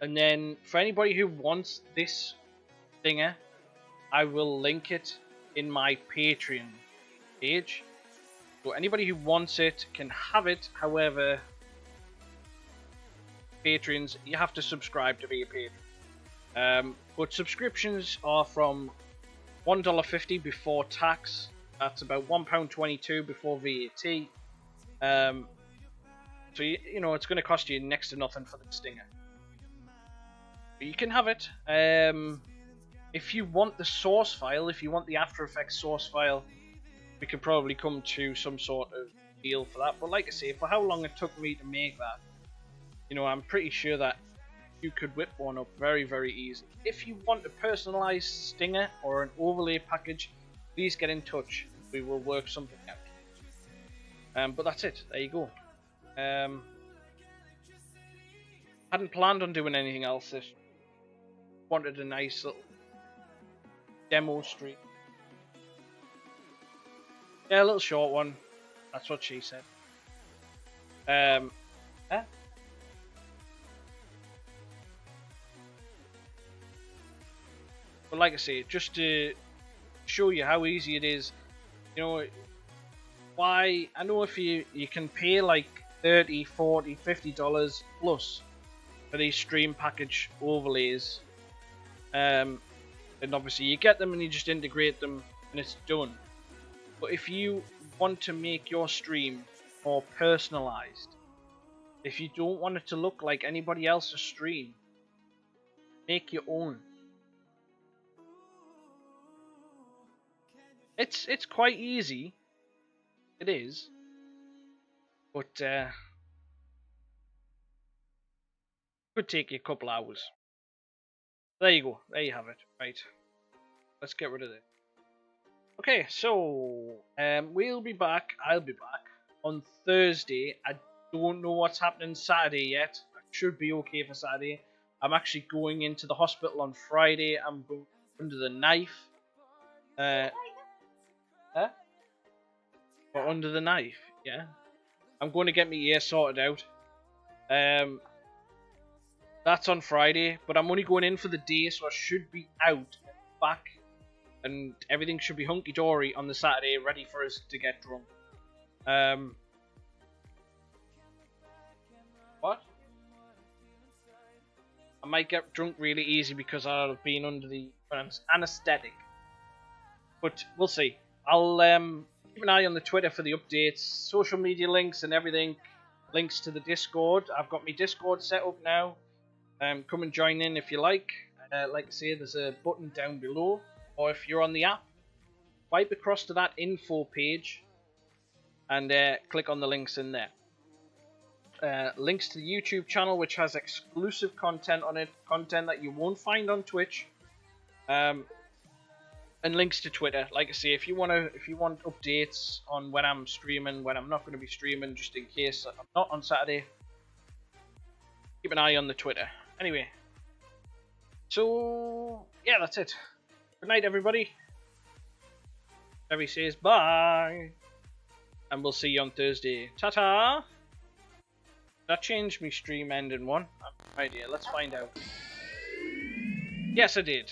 then for anybody who wants this stinger, I will link it in my Patreon page. So anybody who wants it can have it. However, patrons, you have to subscribe to be a patron. But subscriptions are from $1.50 before tax. That's about £1.22 before VAT. So you know it's going to cost you next to nothing for the stinger. But you can have it. If you want the source file, if you want the After Effects source file, we could probably come to some sort of deal for that. But like I say, for how long it took me to make that, you know, I'm pretty sure that you could whip one up very, very easily. If you want a personalized stinger or an overlay package, please get in touch. We will work something out. But that's it. There you go. Hadn't planned on doing anything else. This wanted a nice little demo stream. Yeah, a little short one. That's what she said. Huh? But like I say, just to show you how easy it is, you know, why I know if you can pay like $30, $40, $50 plus for these stream package overlays, and obviously you get them and you just integrate them and it's done. But if you want to make your stream more personalized, if you don't want it to look like anybody else's stream, make your own. It's quite easy. It is. But could take you a couple hours. There you go. There you have it. Right. Let's get rid of it. Okay, so we'll be back. I'll be back on Thursday. I don't know what's happening Saturday yet. I should be okay for Saturday. I'm actually going into the hospital on Friday. I'm going under the knife. Huh? Or under the knife, yeah. I'm going to get my ear sorted out. That's on Friday, but I'm only going in for the day, so I should be out, back, and everything should be hunky-dory on the Saturday, ready for us to get drunk. What? I might get drunk really easy because I've been under the anesthetic. But we'll see. I'll keep an eye on the Twitter for the updates, social media links and everything. Links to the Discord. I've got my Discord set up now. Come and join in if you like. Like I say, there's a button down below. Or if you're on the app, swipe across to that info page and click on the links in there. Links to the YouTube channel, which has exclusive content on it, content that you won't find on Twitch. And links to Twitter. Like I say, if you want updates on when I'm streaming, when I'm not going to be streaming, just in case I'm not on Saturday, keep an eye on the Twitter. Anyway, so yeah, that's it. Good night, everybody. Terry says bye, and we'll see you on Thursday. Ta-ta. That changed me stream ending one. I have no idea. Let's find out. Yes, I did.